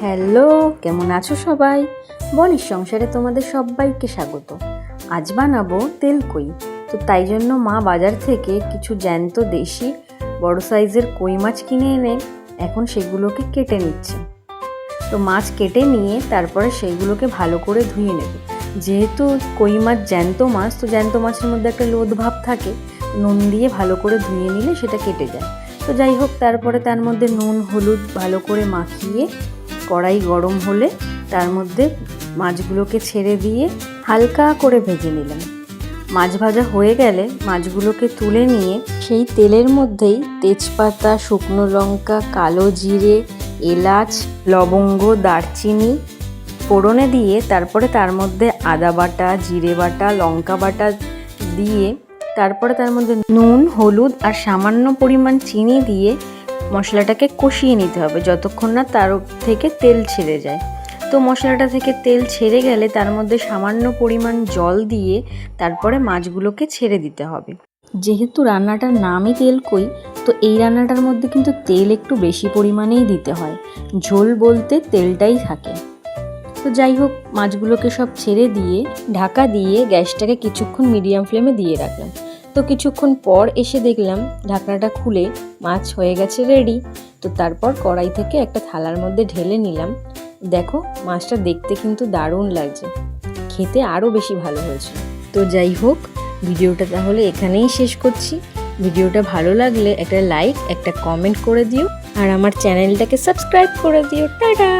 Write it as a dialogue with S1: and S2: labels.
S1: Hello, কেমন আছো সবাই? বলিস সংসারে তোমাদের সবাইকে স্বাগত। আজ বানাবো তেলকই। তো তাই জন্য মা বাজার থেকে কিছু জ্যান্ত দেশি বড় সাইজের কই মাছ কিনে এনে এখন সেগুলোকে কেটে নিচ্ছে। তো মাছ কেটে নিয়ে তারপরে সেইগুলোকে ভালো করে ধুয়ে নেবে। যেহেতু কই মাছ জ্যান্ত মাছ, তো জ্যান্ত মাছের মধ্যে একটা লোদ ভাব থাকে, নুন দিয়ে ভালো করে ধুয়ে নিলে সেটা কেটে যায়। তো যাই হোক, তারপরে তার মধ্যে নুন হলুদ ভালো করে মাখিয়ে কড়াই গরম হলে তার মধ্যে মাছগুলোকে ছেড়ে দিয়ে হালকা করে ভেজে নিলাম। মাছ ভাজা হয়ে গেলে মাছগুলোকে তুলে নিয়ে সেই তেলের মধ্যেই তেজপাতা, শুকনো লঙ্কা, কালো জিরে, এলাচ, লবঙ্গ, দারচিনি ফোড়নে দিয়ে তারপরে তার মধ্যে আদা বাটা, জিরে বাটা, লঙ্কা বাটা দিয়ে তারপরে তার মধ্যে নুন, হলুদ আর সামান্য পরিমাণ চিনি দিয়ে মশলাটাকে কষিয়ে নিতে হবে যতক্ষণ না তার থেকে তেল ছেড়ে যায়। তো মশলাটা থেকে তেল ছেড়ে গেলে তার মধ্যে সামান্য পরিমাণ জল দিয়ে তারপরে মাছগুলোকে ছেড়ে দিতে হবে। যেহেতু রান্নাটার নামই তেলকই, তো এই রান্নাটার মধ্যে কিন্তু তেল একটু বেশি পরিমাণেই দিতে হয়। ঝোল বলতে তেলটাই থাকে। তো যাই হোক, মাছগুলোকে সব ছেড়ে দিয়ে ঢাকা দিয়ে গ্যাসটাকে কিছুক্ষণ মিডিয়াম ফ্লেমে দিয়ে রাখলাম। তো কিছুক্ষণ পর এসে দেখলাম ঢাকনাটা খুলে মাছ হয়ে গেছে রেডি। তো তারপর কড়াই থেকে একটা থালার মধ্যে ঢেলে নিলাম। দেখো, মাছটা দেখতে কিন্তু দারুণ লাগছে, খেতে আরও বেশি ভালো হয়েছে। তো যাই হোক, ভিডিওটা তাহলে এখানেই শেষ করছি। ভিডিওটা ভালো লাগলে একটা লাইক, একটা কমেন্ট করে দিও আর আমার চ্যানেলটাকে সাবস্ক্রাইব করে দিও। টাটা।